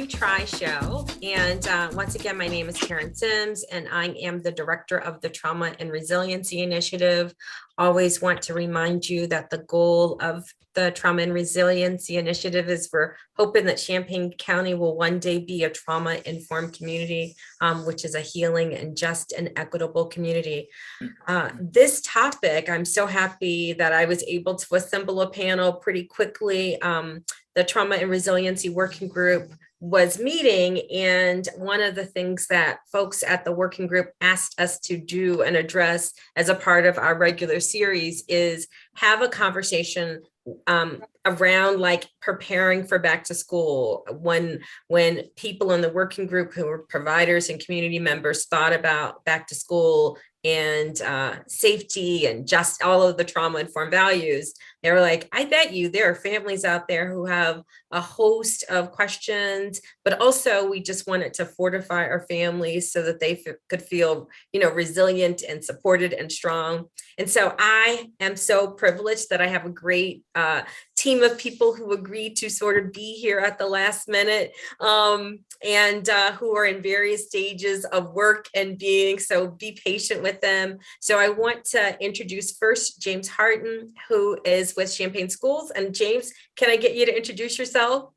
Name Try Show. And once again, my name is Karen Sims, and I am the director of the Trauma and Resiliency Initiative. Always want to remind you that the goal of the Trauma and Resiliency Initiative is we're hoping that Champaign County will one day be a trauma-informed community, which is a healing and just and equitable community. This topic, I'm so happy that I was able to assemble a panel pretty quickly. The Trauma and Resiliency Working Group was meeting, and one of the things that folks at the working group asked us to do and address as a part of our regular series is have a conversation around like preparing for back to school. When people in the working group who were providers and community members thought about back to school and safety and just all of the trauma-informed values, they were like, I bet you there are families out there who have a host of questions, but also we just wanted to fortify our families so that they could feel, resilient and supported and strong. And so I am so privileged that I have a great team of people who agreed to sort of be here at the last minute and who are in various stages of work and being, so be patient with them. So I want to introduce first James Harton, who is with Champaign Schools. And James, can I get you to introduce yourself?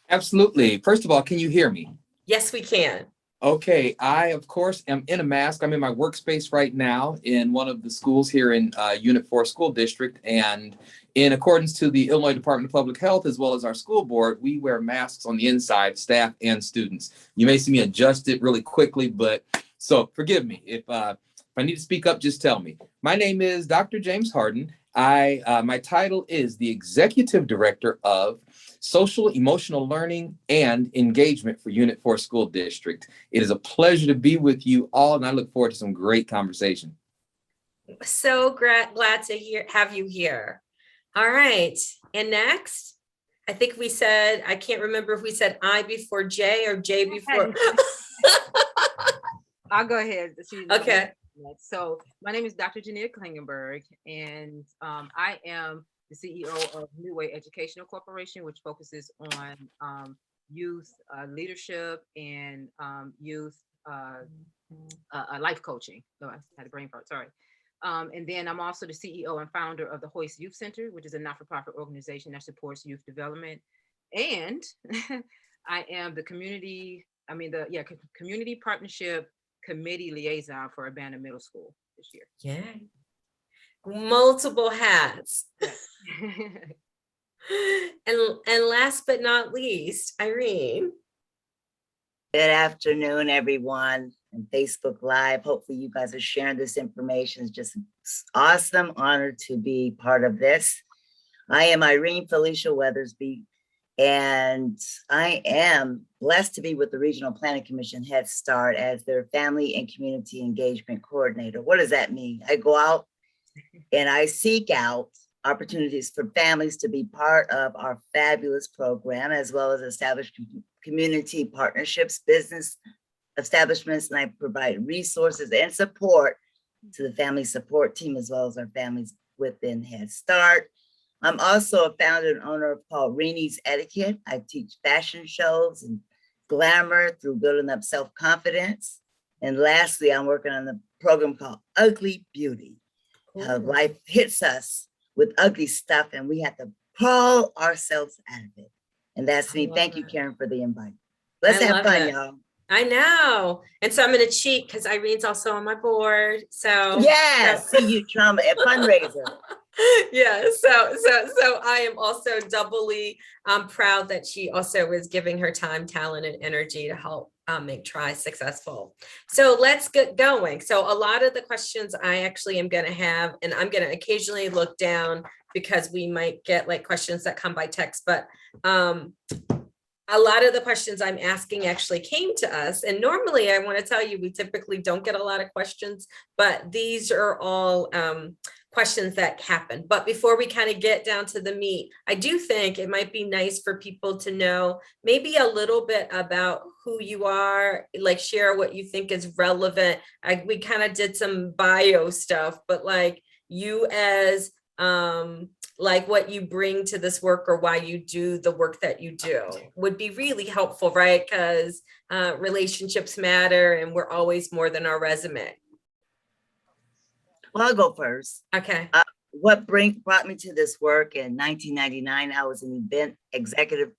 Absolutely. First of all, can you hear me? Yes, we can. Okay, I, of course, am in a mask. I'm in my workspace right now in one of the schools here in Unit 4 School District. And in accordance to the Illinois Department of Public Health, as well as our school board, we wear masks on the inside, staff and students. You may see me adjust it really quickly, but so forgive me. If I need to speak up, just tell me. My name is Dr. James Harden. My title is the Executive Director of Social Emotional Learning and Engagement for Unit 4 School District. It is a pleasure to be with you all, and I look forward to some great conversation. So glad to have you here. All right, and next, I think we said, I can't remember if we said I before J or J before. I'll go ahead. Okay. So my name is Dr. Jania Klingenberg, and I am the CEO of New Way Educational Corporation, which focuses on youth leadership and youth life coaching. Oh, I had a brain fart, sorry. And then I'm also the CEO and founder of the Hoist Youth Center, which is a not-for-profit organization that supports youth development. And I am the community partnership committee liaison for Urbana Middle School this year. Yeah. Multiple hats. and last but not least, Irene. Good afternoon, everyone, and Facebook Live. Hopefully you guys are sharing this information. It's just awesome honor to be part of this. I am Irene Felicia Weathersby, and I am blessed to be with the Regional Planning Commission Head Start as their Family and Community Engagement Coordinator. What does that mean? I go out and I seek out opportunities for families to be part of our fabulous program, as well as establish community partnerships, business establishments, and I provide resources and support to the family support team, as well as our families within Head Start. I'm also a founder and owner of called Reenie's Etiquette. I teach fashion shows and glamour through building up self-confidence. And lastly, I'm working on the program called Ugly Beauty. How life hits us with ugly stuff and we have to pull ourselves out of it. And that's me. Thank you, Karen, for the invite. Let's have fun, y'all. I know. And so I'm going to cheat because Irene's also on my board. So yes, see you trauma at fundraiser. Yeah, so I am also doubly proud that she also is giving her time, talent, and energy to help make Try successful. So let's get going. So a lot of the questions I actually am going to have, and I'm going to occasionally look down because we might get like questions that come by text, but a lot of the questions I'm asking actually came to us. And normally I want to tell you, we typically don't get a lot of questions, but these are all questions that happen. But before we kind of get down to the meat, I do think it might be nice for people to know maybe a little bit about who you are, like share what you think is relevant. We kind of did some bio stuff, but like you as like what you bring to this work or why you do the work that you do would be really helpful, right? Because relationships matter and we're always more than our resume. Well, I'll go first. Okay. What brought me to this work in 1999, I was an event executive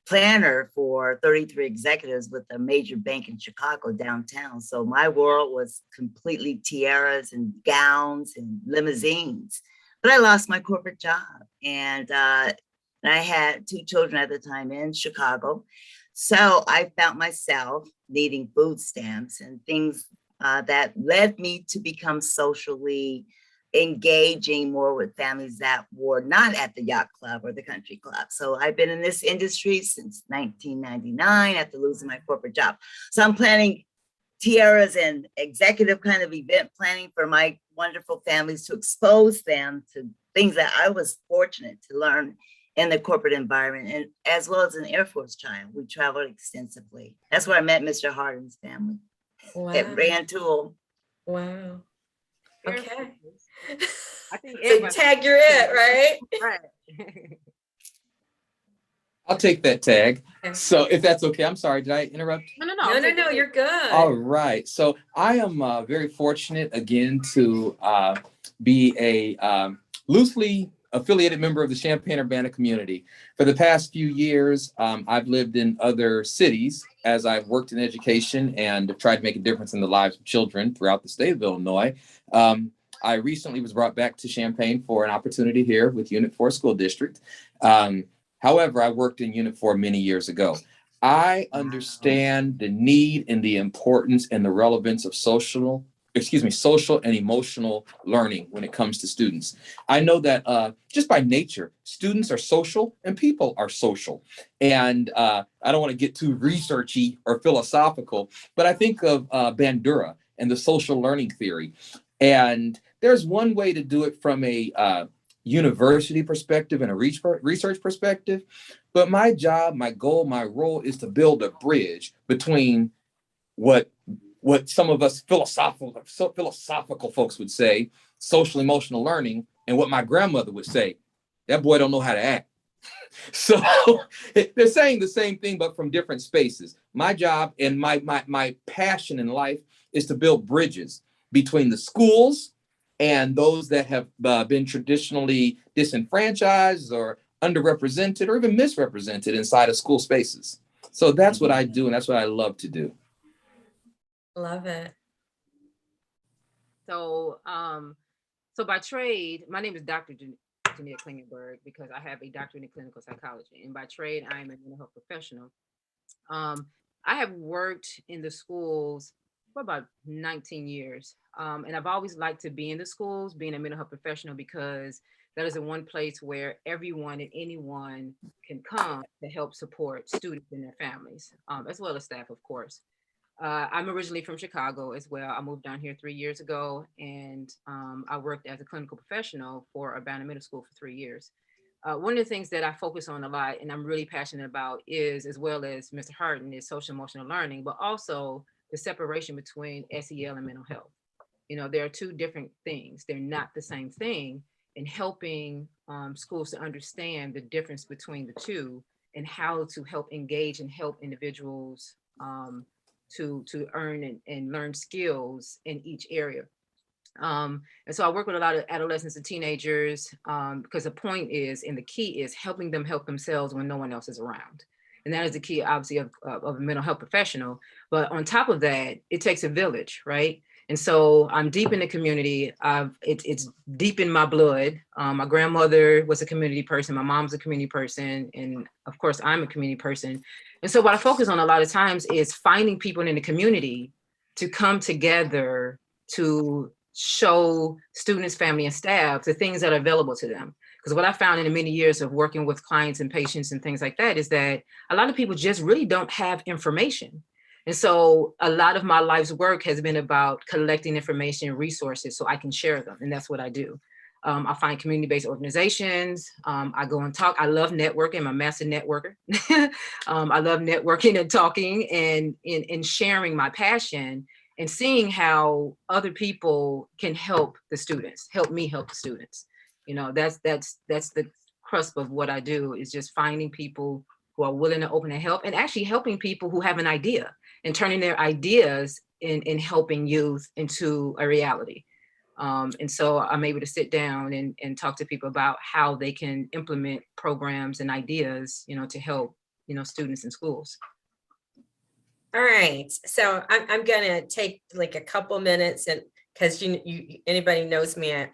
planner for 33 executives with a major bank in Chicago downtown. So my world was completely tiaras and gowns and limousines. But I lost my corporate job, and I had 2 children at the time in Chicago. So I found myself needing food stamps and things that led me to become socially engaging more with families that were not at the yacht club or the country club. So I've been in this industry since 1999 after losing my corporate job. So I'm planning tiaras and executive kind of event planning for my wonderful families to expose them to things that I was fortunate to learn in the corporate environment, and as well as an Air Force child. We traveled extensively. That's where I met Mr. Harden's family at Rantoul. Wow. Okay. I think So everybody. tag, you're it, right? Right. I'll take that tag. Okay. So if that's okay, I'm sorry, did I interrupt? No, you're good. All right. So I am very fortunate again to be a loosely affiliated member of the Champaign Urbana community. For the past few years, I've lived in other cities as I've worked in education and tried to make a difference in the lives of children throughout the state of Illinois. I recently was brought back to Champaign for an opportunity here with Unit 4 School District. However, I worked in Unit 4 many years ago. I understand the need and the importance and the relevance of social and emotional learning when it comes to students. I know that just by nature, students are social and people are social. And I don't want to get too researchy or philosophical, but I think of Bandura and the social learning theory. And there's one way to do it from a university perspective and a research perspective. But my job, my goal, my role is to build a bridge between what some of us philosophical folks would say, social emotional learning, and what my grandmother would say, that boy don't know how to act. So they're saying the same thing, but from different spaces. My job and my passion in life is to build bridges between the schools and those that have been traditionally disenfranchised or underrepresented or even misrepresented inside of school spaces. So that's what I do, and that's what I love to do. Love it. So, so by trade, my name is Dr. Janelle Klingenberg because I have a doctorate in clinical psychology, and by trade, I am a mental health professional. I have worked in the schools for about 19 years, and I've always liked to be in the schools, being a mental health professional, because that is the one place where everyone and anyone can come to help support students and their families, as well as staff, of course. I'm originally from Chicago as well. I moved down here 3 years ago, and I worked as a clinical professional for Urbana Middle School for 3 years. One of the things that I focus on a lot and I'm really passionate about is, as well as Mr. Harden, is social emotional learning, but also the separation between SEL and mental health. You know, there are 2 different things. They're not the same thing, and helping schools to understand the difference between the 2 and how to help engage and help individuals to earn and learn skills in each area. And so I work with a lot of adolescents and teenagers because the point is, and the key is, helping them help themselves when no one else is around. And that is the key, obviously, of a mental health professional. But on top of that, it takes a village, right? And so I'm deep in the community. It's deep in my blood. My grandmother was a community person. My mom's a community person. And of course, I'm a community person. And so what I focus on a lot of times is finding people in the community to come together to show students, family, and staff the things that are available to them. Because what I found in the many years of working with clients and patients and things like that is that a lot of people just really don't have information. And so a lot of my life's work has been about collecting information and resources so I can share them. And that's what I do. I find community-based organizations. I go and talk. I love networking. I'm a massive networker. I love networking and talking and sharing my passion and seeing how other people can help the students, help me help the students. That's the crust of what I do, is just finding people who are willing to open and help, and actually helping people who have an idea and turning their ideas in helping youth into a reality. And so I'm able to sit down and talk to people about how they can implement programs and ideas, to help, students in schools. All right, so I'm gonna take like a couple minutes, and because you anybody knows me, I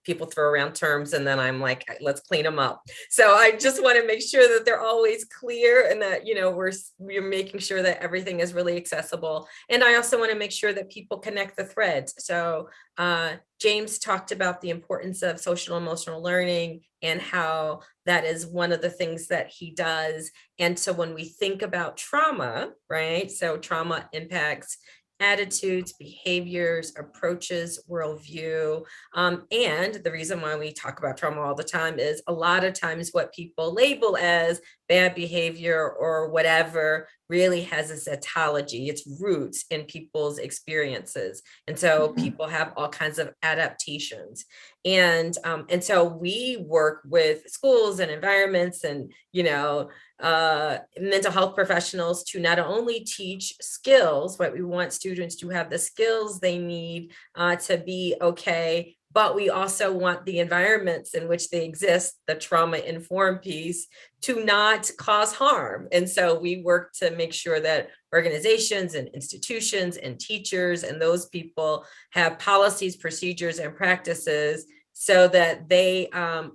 people throw around terms and then I'm like, let's clean them up. So I just want to make sure that they're always clear, and that we're making sure that everything is really accessible. And I also want to make sure that people connect the threads. So James talked about the importance of social emotional learning and how that is one of the things that he does. And so when we think about trauma, right? So trauma impacts attitudes, behaviors, approaches, worldview. And the reason why we talk about trauma all the time is a lot of times what people label as bad behavior or whatever really has its etiology, its roots in people's experiences. And so people have all kinds of adaptations. And so we work with schools and environments and, mental health professionals to not only teach skills, but we want students to have the skills they need to be okay, but we also want the environments in which they exist, the trauma-informed piece, to not cause harm. And so we work to make sure that organizations and institutions and teachers and those people have policies, procedures, and practices so that they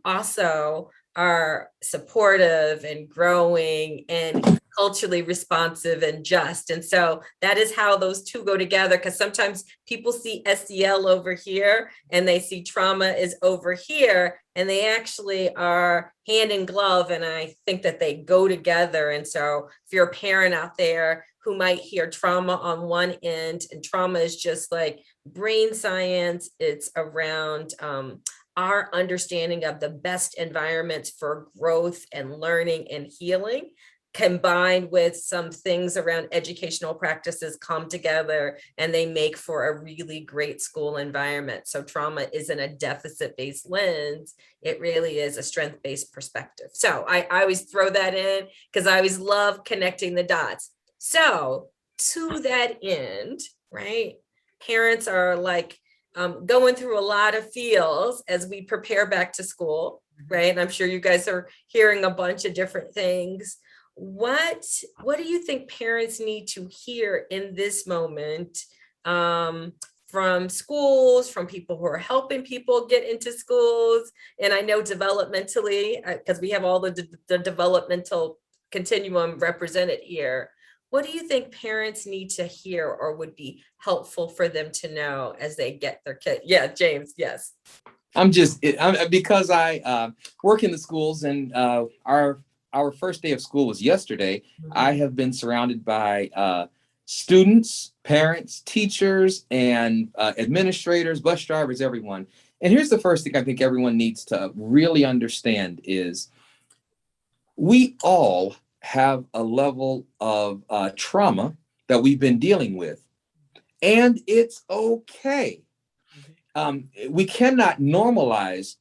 also are supportive and growing and culturally responsive and just. And so that is how those two go together, because sometimes people see SEL over here and they see trauma is over here, and they actually are hand in glove. And I think that they go together. And so if you're a parent out there who might hear trauma on one end, and trauma is just like brain science, it's around our understanding of the best environments for growth and learning and healing, combined with some things around educational practices, come together and they make for a really great school environment. So trauma isn't a deficit-based lens. It really is a strength-based perspective. So I always throw that in because I always love connecting the dots. So to that end, right, parents are like, going through a lot of feels as we prepare back to school, right? And I'm sure you guys are hearing a bunch of different things. What do you think parents need to hear in this moment from schools, from people who are helping people get into schools? And I know developmentally, because we have all the developmental continuum represented here. What do you think parents need to hear or would be helpful for them to know as they get their kid? Yeah, James, yes. Because I work in the schools, and our first day of school was yesterday. I have been surrounded by students, parents, teachers, and administrators, bus drivers, everyone. And here's the first thing I think everyone needs to really understand is we all have a level of trauma that we've been dealing with, and it's okay. We cannot normalize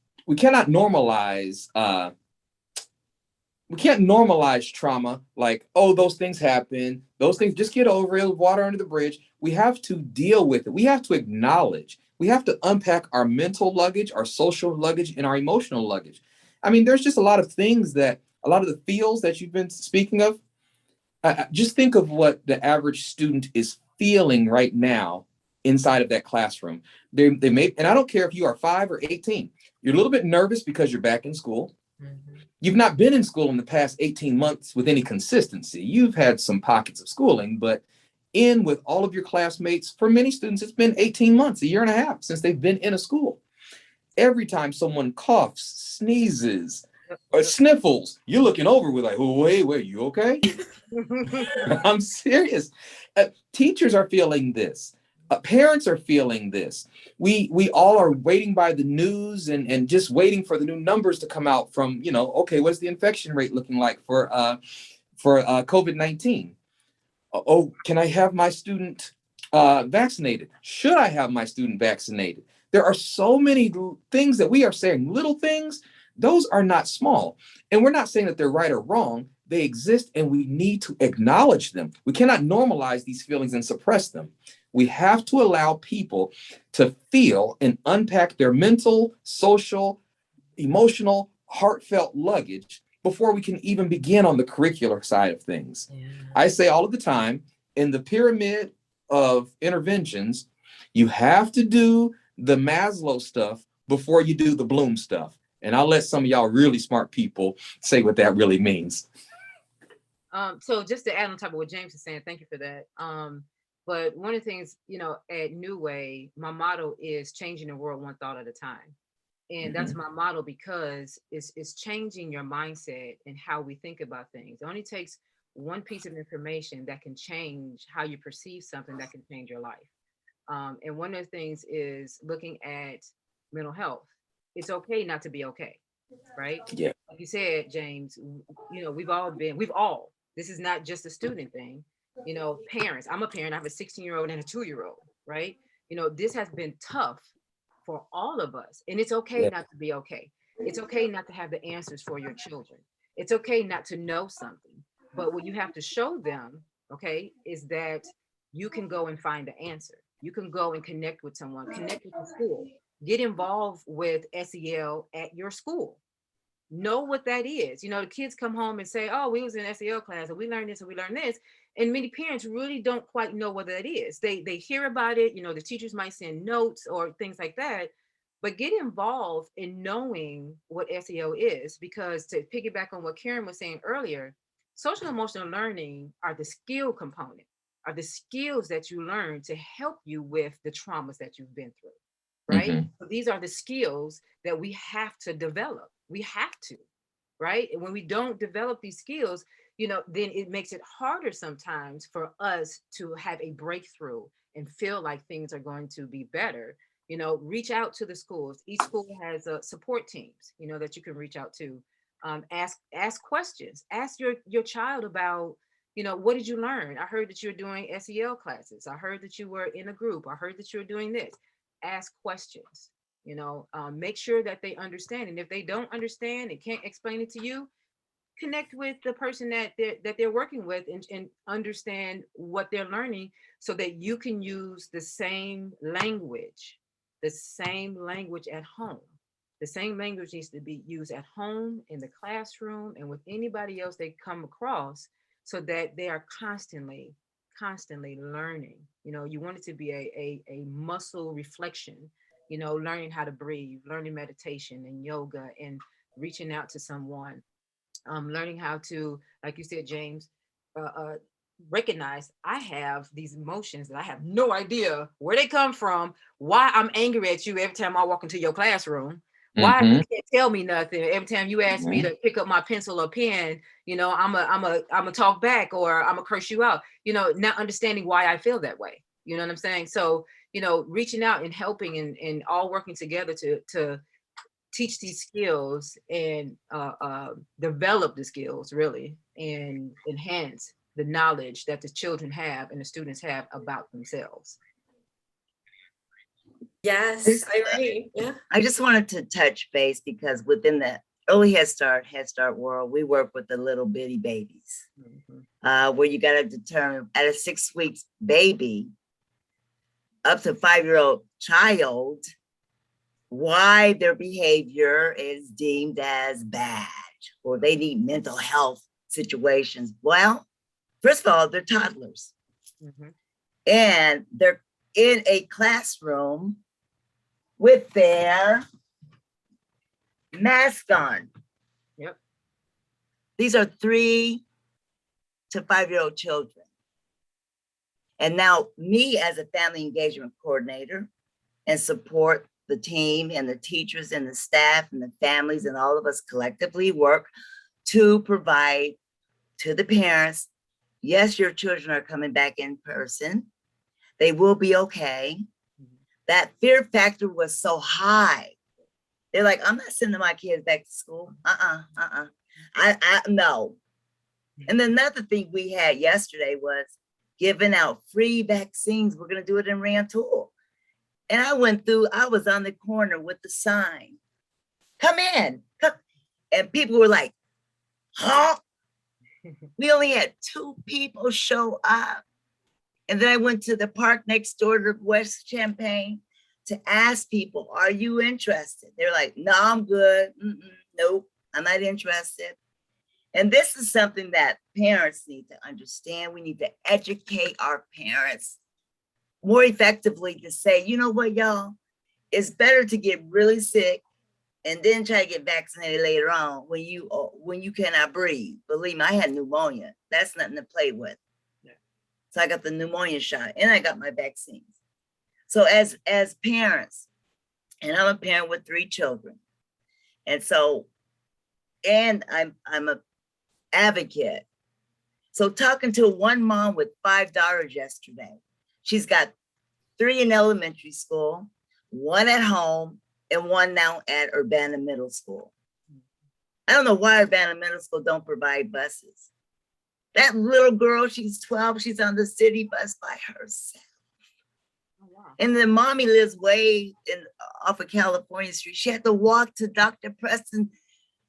trauma like, oh, those things happen. Those things, just get over it, water under the bridge. We have to deal with it. We have to acknowledge. We have to unpack our mental luggage, our social luggage, and our emotional luggage. I mean, there's just a lot of the feels that you've been speaking of. Just think of what the average student is feeling right now inside of that classroom. They may, and I don't care if you are 5 or 18, you're a little bit nervous because you're back in school. Mm-hmm. You've not been in school in the past 18 months with any consistency. You've had some pockets of schooling, but in with all of your classmates, for many students, it's been 18 months, a year and a half since they've been in a school. Every time someone coughs, sneezes, or sniffles, you're looking over with like, oh, wait, you okay? I'm serious. Teachers are feeling this. Parents are feeling this. We all are waiting by the news and just waiting for the new numbers to come out from, okay, what's the infection rate looking like for COVID-19? Oh, can I have my student vaccinated? Should I have my student vaccinated? There are so many things that we are saying, little things, those are not small. And we're not saying that they're right or wrong. They exist and we need to acknowledge them. We cannot normalize these feelings and suppress them. We have to allow people to feel and unpack their mental, social, emotional, heartfelt luggage before we can even begin on the curricular side of things. Yeah. I say all of the time, in the pyramid of interventions, you have to do the Maslow stuff before you do the Bloom stuff. And I'll let some of y'all really smart people say what that really means. So just to add on top of what James is saying, thank you for that. But one of the things, at New Way, my motto is changing the world one thought at a time. And that's my motto because it's changing your mindset and how we think about things. It only takes one piece of information that can change how you perceive something that can change your life. And one of the things is looking at mental health. It's okay not to be okay, right? Yeah. Like you said, James, this is not just a student thing. Parents, I'm a parent, I have a 16-year-old and a 2-year-old, right? This has been tough for all of us. And it's okay not to be okay. It's okay not to have the answers for your children. It's okay not to know something. But what you have to show them, okay, is that you can go and find the answer. You can go and connect with someone, connect with the school, get involved with SEL at your school. Know what that is. The kids come home and say, oh, we was in SEL class and we learned this and we learned this. And many parents really don't quite know what that is. They hear about it, the teachers might send notes or things like that, but get involved in knowing what SEL is, because to piggyback on what Karen was saying earlier, social emotional learning are the skill component, are the skills that you learn to help you with the traumas that you've been through, right? So these are the skills that we have to develop. We have to, right? And when we don't develop these skills, then it makes it harder sometimes for us to have a breakthrough and feel like things are going to be better. Reach out to the schools. Each school has support teams, that you can reach out to. Ask questions. Ask your child about, what did you learn? I heard that you're doing SEL classes. I heard that you were in a group. I heard that you're doing this. Ask questions. Make sure that they understand. And if they don't understand and can't explain it to you, connect with the person that they're working with and understand what they're learning so that you can use the same language at home. The same language needs to be used at home, in the classroom, and with anybody else they come across, so that they are constantly learning. You want it to be a muscle reflection, learning how to breathe, learning meditation and yoga and reaching out to someone, learning how to, like you said, James, recognize I have these emotions that I have no idea where they come from, why I'm angry at you every time I walk into your classroom, why you can't tell me nothing every time you ask me to pick up my pencil or pen, I'm a talk back, or I'm a curse you out, not understanding why I feel that way. You know what I'm saying? So, reaching out and helping and all working together to teach these skills and develop the skills, really, and enhance the knowledge that the children have and the students have about themselves. Yes, I agree. Yeah. I just wanted to touch base because within the early Head Start world, we work with the little bitty babies, where you got to determine at a 6 weeks baby up to 5-year-old child why their behavior is deemed as bad or they need mental health situations. Well, first of all, they're toddlers and they're in a classroom with their mask on. Yep. These are 3 to 5-year-old children. And now me as a family engagement coordinator and support the team and the teachers and the staff and the families and all of us collectively work to provide to the parents, yes, your children are coming back in person. They will be okay. That fear factor was so high. They're like, I'm not sending my kids back to school. No. And then another thing we had yesterday was giving out free vaccines. We're going to do it in Rantoul. And I was on the corner with the sign, come in, come. And people were like, huh? We only had 2 people show up. And then I went to the park next door to West Champaign to ask people, are you interested? They're like, no, I'm good. Nope, I'm not interested. And this is something that parents need to understand. We need to educate our parents more effectively to say, you know what, y'all, it's better to get really sick and then try to get vaccinated later on when you cannot breathe. Believe me, I had pneumonia. That's nothing to play with. Yeah. So I got the pneumonia shot and I got my vaccines. So as parents, and I'm a parent with 3 children, and so, and I'm a advocate. So talking to one mom with 5 daughters yesterday, she's got 3 in elementary school, 1 at home, and 1 now at Urbana Middle School. I don't know why Urbana Middle School don't provide buses. That little girl, she's 12, she's on the city bus by herself. Oh, wow. And then mommy lives way off of California Street. She had to walk to Dr. Preston's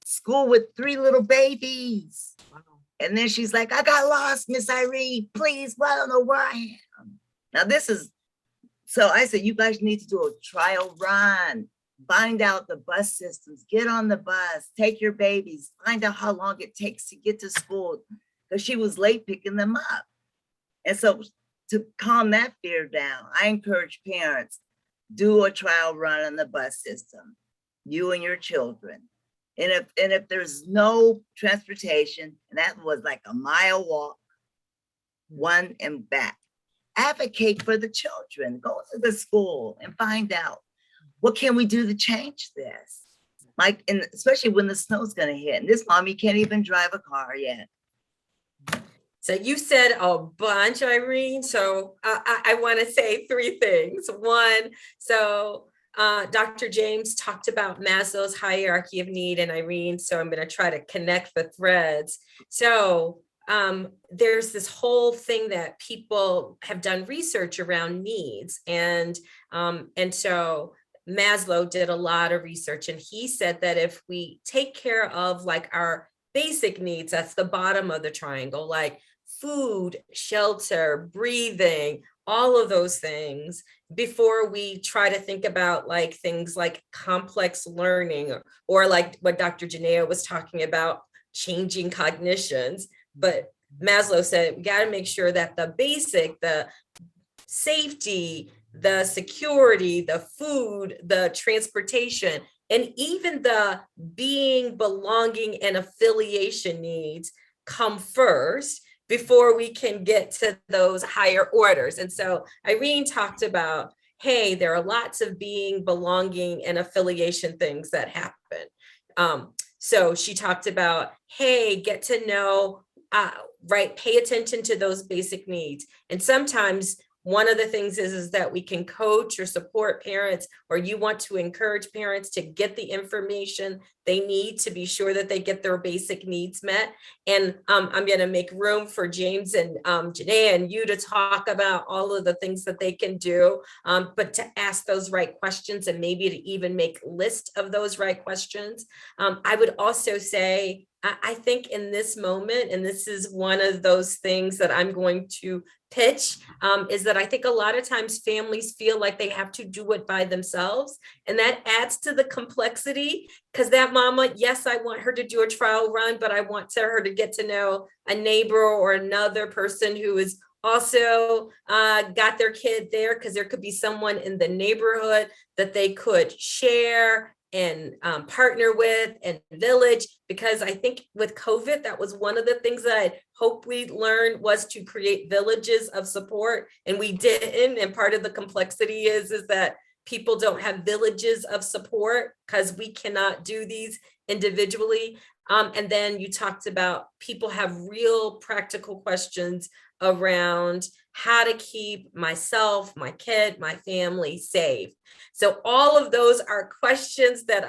school with 3 little babies. Wow. And then she's like, I got lost, Miss Irene, please, well, I don't know where I am. Now so I said, you guys need to do a trial run. Find out the bus systems, get on the bus, take your babies, find out how long it takes to get to school, because she was late picking them up. And so to calm that fear down, I encourage parents, do a trial run on the bus system, you and your children. And if there's no transportation, and that was like a mile walk, 1 and back, advocate for the children, go to the school and find out, what can we do to change this? Like, and especially when the snow's gonna hit, and this mommy can't even drive a car yet. So you said a bunch, Irene. So I want to say 3 things. 1, so Dr. James talked about Maslow's hierarchy of need, and Irene, so I'm going to try to connect the threads. So there's this whole thing that people have done research around needs, and so Maslow did a lot of research, and he said that if we take care of like our basic needs, that's the bottom of the triangle, like food, shelter, breathing, all of those things, before we try to think about like things like complex learning, or like what Dr. Janea was talking about, changing cognitions. But Maslow said we got to make sure that the basic, the safety, the security, the food, the transportation, and even the being, belonging, and affiliation needs come first before we can get to those higher orders. And so Irene talked about, hey, there are lots of being, belonging, and affiliation things that happen. So she talked about, hey, get to know, right, pay attention to those basic needs. And sometimes one of the things is that we can coach or support parents, or you want to encourage parents to get the information they need to be sure that they get their basic needs met. And I'm going to make room for James and Janae and you to talk about all of the things that they can do, but to ask those right questions, and maybe to even make a list of those right questions. I would also say, I think in this moment, and this is one of those things that I'm going to pitch, is that I think a lot of times families feel like they have to do it by themselves. And that adds to the complexity, because that mama, yes, I want her to do a trial run, but I want her to get to know a neighbor or another person who is also got their kid there, because there could be someone in the neighborhood that they could share and partner with and village. Because I think with COVID, that was one of the things that I hope we learned, was to create villages of support, and we didn't. And part of the complexity is that people don't have villages of support because we cannot do these individually. And then you talked about people have real practical questions around how to keep myself, my kid, my family safe. So all of those are questions that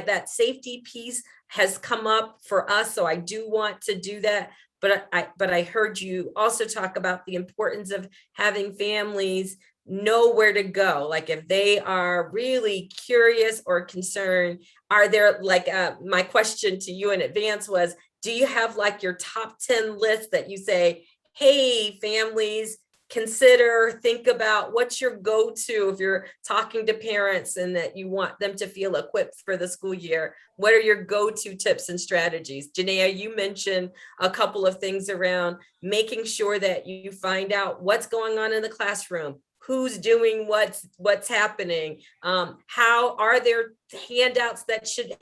that safety piece has come up for us. So I do want to do that. But I heard you also talk about the importance of having families know where to go. Like if they are really curious or concerned, are there like, my question to you in advance was, do you have like your top 10 list that you say, hey, families, consider, think about what's your go-to if you're talking to parents and that you want them to feel equipped for the school year? What are your go-to tips and strategies? Janaea, you mentioned a couple of things around making sure that you find out what's going on in the classroom, who's doing what's happening, how are there handouts that should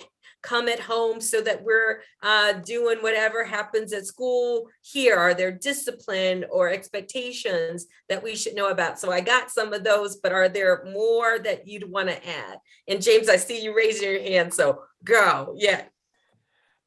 come at home so that we're doing whatever happens at school here? Are there discipline or expectations that we should know about? So I got some of those, but are there more that you'd want to add? And James, I see you raising your hand, so go. Yeah.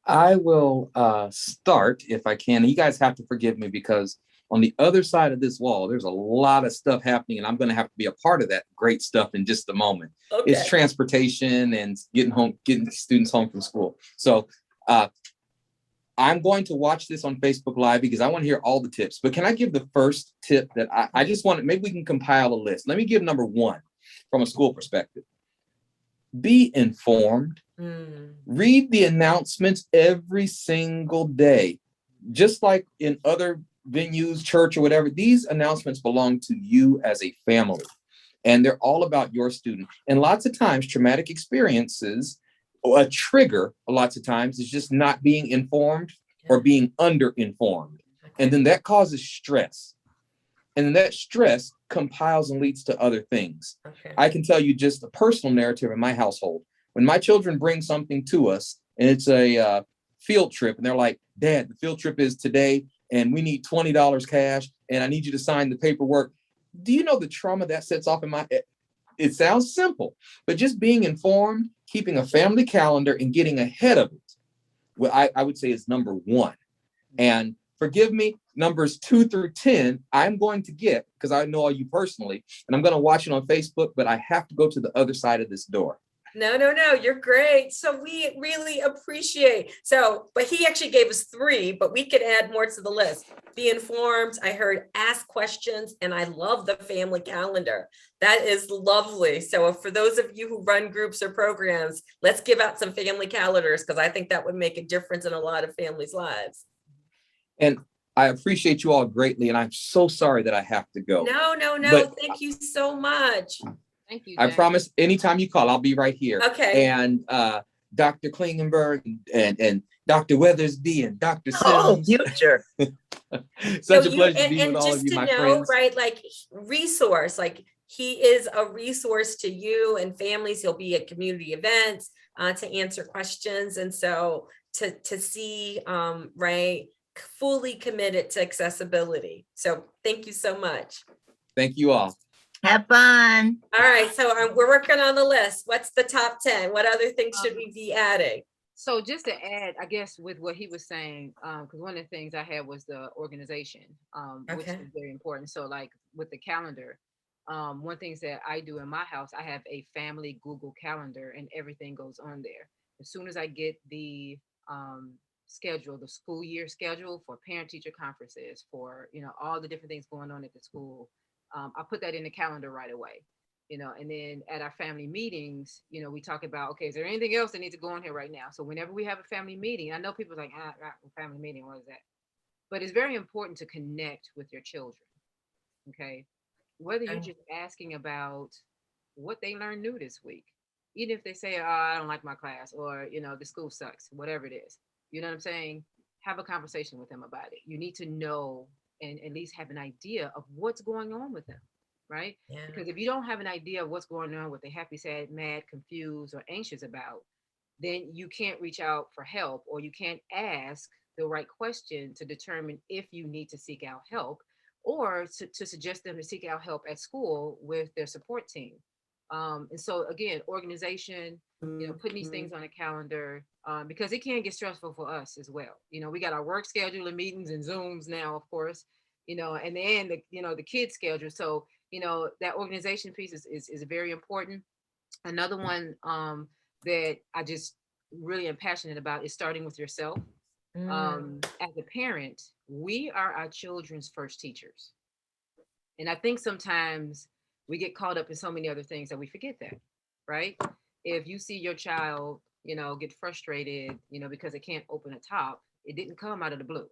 I will start if I can. You guys have to forgive me because on the other side of this wall, there's a lot of stuff happening, and I'm going to have to be a part of that great stuff in just a moment. Okay. It's transportation and getting students home from school. So I'm going to watch this on Facebook Live because I want to hear all the tips. But can I give the first tip that I just want to, maybe we can compile a list. Let me give number one from a school perspective. Be informed. Read the announcements every single day. Just like in other venues, church or whatever, these announcements belong to you as a family. And they're all about your student. And lots of times, traumatic experiences, a trigger, lots of times, is just not being informed or being under-informed. And then that causes stress. And then that stress compiles and leads to other things. Okay. I can tell you just a personal narrative in my household. When my children bring something to us and it's a field trip and they're like, Dad, the field trip is today and we need $20 cash and I need you to sign the paperwork. Do you know the trauma that sets off in my, it sounds simple, but just being informed, keeping a family calendar and getting ahead of it, well, I would say is number one. And forgive me, numbers 2 through 10, I'm going to get, because I know all you personally, and I'm going to watch it on Facebook, but I have to go to the other side of this door. No, you're great. So we really appreciate. So, but he actually gave us 3, but we could add more to the list. Be informed. I heard ask questions, and I love the family calendar. That is lovely. So for those of you who run groups or programs, let's give out some family calendars because I think that would make a difference in a lot of families' lives. And I appreciate you all greatly, and I'm so sorry that I have to go. No. But thank you so much. Thank you. I James. promise anytime you call, I'll be right here. Okay. And Dr. Klingenberg and Dr. Weathersby and Dr. Oh, Sims. future. Such a pleasure to be with all of you, just my to know, friends. right, like resource, like he is a resource to you and families. He'll be at community events to answer questions. And so to see, right, fully committed to accessibility. So thank you so much. Thank you all. Have fun. All right, so we're working on the list. What's the top 10? What other things should we be adding? So just to add, I guess with what he was saying, because one of the things I had was the organization, which Okay. is very important. So like with the calendar, one things that I do in my house, I have a family Google calendar and everything goes on there. As soon as I get the schedule, the school year schedule for parent teacher conferences, for all the different things going on at the school, I put that in the calendar right away. And then at our family meetings, we talk about, okay, is there anything else that needs to go on here right now? So whenever we have a family meeting, I know people are like, family meeting, what is that? But it's very important to connect with your children, okay? Whether you're just asking about what they learned new this week, even if they say, oh, I don't like my class, or, the school sucks, whatever it is, you know what I'm saying? Have a conversation with them about it. You need to know and at least have an idea of what's going on with them. Right? Yeah. Because if you don't have an idea of what's going on, what they're happy, sad, mad, confused, or anxious about, then you can't reach out for help, or you can't ask the right question to determine if you need to seek out help, or to suggest them to seek out help at school with their support team. And so again, organization, putting these things on a calendar, because it can get stressful for us as well. We got our work schedule and meetings and Zooms now, of course, and then the kids schedule. So that organization piece is very important. Another one that I just really am passionate about is starting with yourself. As a parent, we are our children's first teachers. And I think sometimes We get caught up in so many other things that we forget that, right? If you see your child, get frustrated, because they can't open a top, it didn't come out of the blue,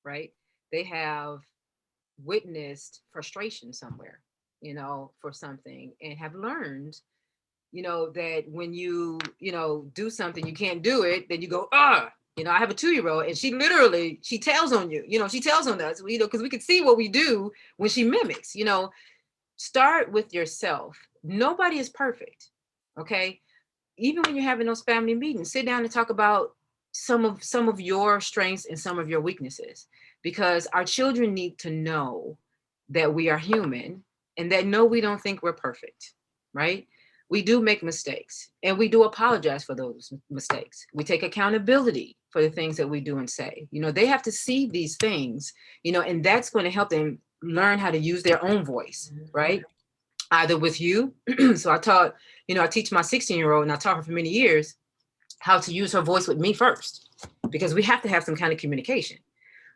right? They have witnessed frustration somewhere, for something, and have learned, that when do something, you can't do it, then you go, I have a 2-year-old and she literally, she tells on you, she tells on us, because we can see what we do when she mimics, start with yourself. Nobody is perfect. Okay. Even when you're having those family meetings, sit down and talk about some of your strengths and some of your weaknesses, because our children need to know that we are human and that no, we don't think we're perfect, right? We do make mistakes and we do apologize for those mistakes. We take accountability for the things that we do and say. They have to see these things, and that's going to help them learn how to use their own voice, right? Either with you. So I teach my 16-year-old, and I taught her for many years how to use her voice with me first, because we have to have some kind of communication.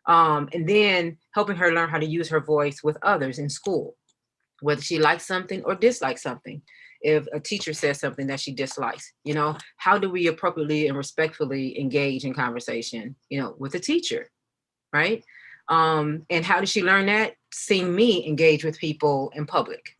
And then helping her learn how to use her voice with others in school, whether she likes something or dislikes something. If a teacher says something that she dislikes, how do we appropriately and respectfully engage in conversation, with the teacher, right? And how did she learn that? Seeing me engage with people in public,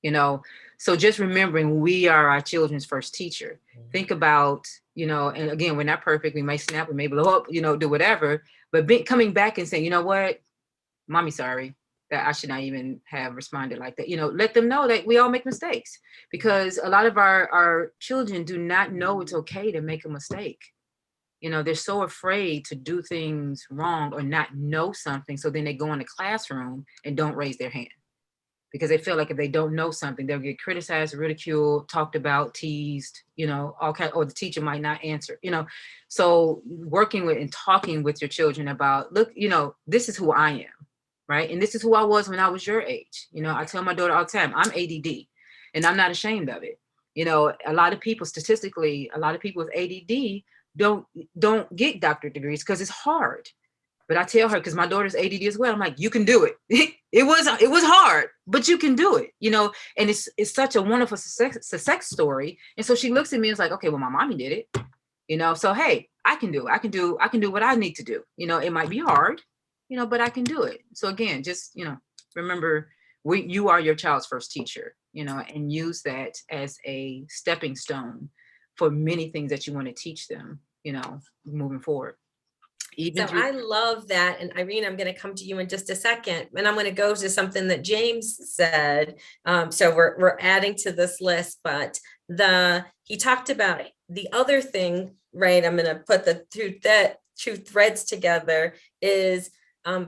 so just remembering we are our children's first teacher. Think about, and again, we're not perfect. We may snap, we may blow up, do whatever, but coming back and saying, what, mommy, sorry that I should not even have responded like that. Let them know that we all make mistakes, because a lot of our children do not know it's okay to make a mistake. They're so afraid to do things wrong or not know something. So then they go in the classroom and don't raise their hand, because they feel like if they don't know something, they'll get criticized, ridiculed, talked about, teased, all kind, or the teacher might not answer, So working with and talking with your children about, look, this is who I am, right? And this is who I was when I was your age. I tell my daughter all the time, I'm ADD, and I'm not ashamed of it. A lot of people, statistically, a lot of people with ADD don't get doctorate degrees because it's hard. But I tell her, because my daughter's ADD as well, I'm like, you can do it. It was hard, but you can do it, and it's such a wonderful success story. And so she looks at me and is like, okay, well, my mommy did it, so, hey, I can do what I need to do. It might be hard, but I can do it. So again, just, remember, you are your child's first teacher, and use that as a stepping stone for many things that you want to teach them, moving forward. I love that. And Irene, I'm going to come to you in just a second, and I'm going to go to something that James said. So we're adding to this list, but he talked about the other thing, right? I'm going to put the two threads together is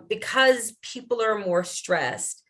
because people are more stressed.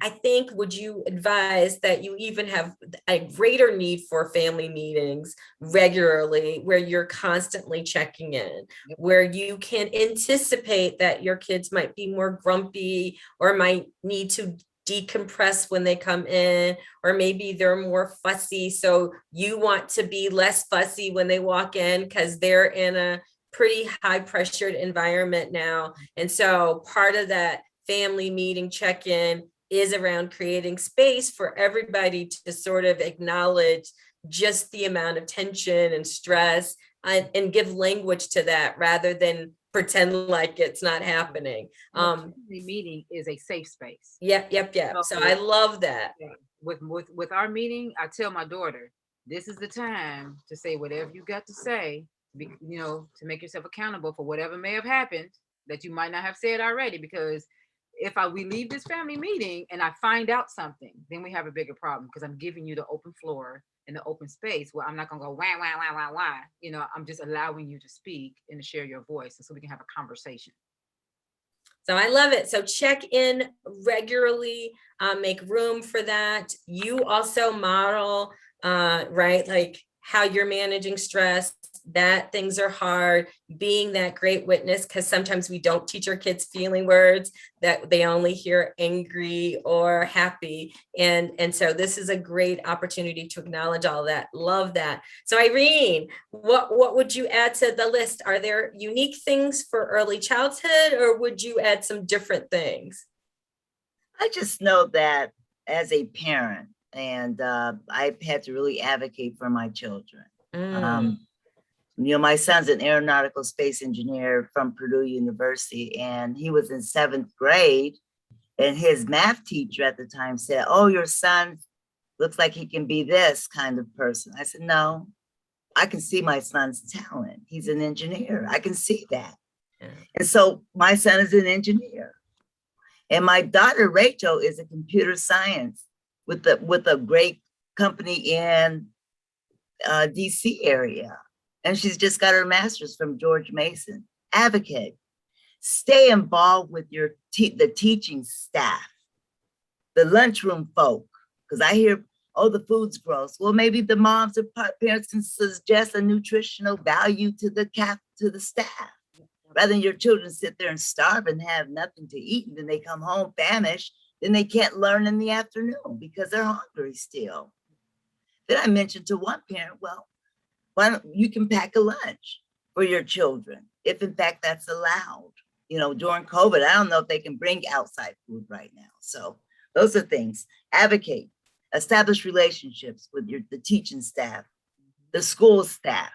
I think, would you advise that you even have a greater need for family meetings regularly, where you're constantly checking in, where you can anticipate that your kids might be more grumpy or might need to decompress when they come in, or maybe they're more fussy. So you want to be less fussy when they walk in because they're in a pretty high pressured environment now. And so part of that family meeting check-in is around creating space for everybody to sort of acknowledge just the amount of tension and stress, and give language to that rather than pretend like it's not happening. The meeting is a safe space. Yep. So I love that. With our meeting, I tell my daughter, this is the time to say whatever you got to say, to make yourself accountable for whatever may have happened that you might not have said already, because if we leave this family meeting and I find out something, then we have a bigger problem, because I'm giving you the open floor and the open space where I'm not gonna go wah, wah, wah, wah, wah. I'm just allowing you to speak and to share your voice, and so we can have a conversation. So I love it. So check in regularly, make room for that. You also model, right, like how you're managing stress, that things are hard, being that great witness, because sometimes we don't teach our kids feeling words, that they only hear angry or happy. And so this is a great opportunity to acknowledge all that. Love that. So Irene, what would you add to the list? Are there unique things for early childhood, or would you add some different things? I just know that as a parent, and I've had to really advocate for my children. My son's an aeronautical space engineer from Purdue University, and he was in 7th grade, and his math teacher at the time said, "Oh, your son looks like he can be this kind of person." I said, "No, I can see my son's talent. He's an engineer. I can see that." And so my son is an engineer. And my daughter, Rachel, is a computer science with a great company in DC area. And she's just got her master's from George Mason. Advocate. Stay involved with the teaching staff, the lunchroom folk, because I hear, oh, the food's gross. Well, maybe the moms or parents can suggest a nutritional value to the staff. Rather than your children sit there and starve and have nothing to eat, and then they come home famished, then they can't learn in the afternoon because they're hungry still. Then I mentioned to one parent, well, why don't you can pack a lunch for your children, if in fact that's allowed. During COVID, I don't know if they can bring outside food right now. So those are things. Advocate, establish relationships with the teaching staff, the school staff.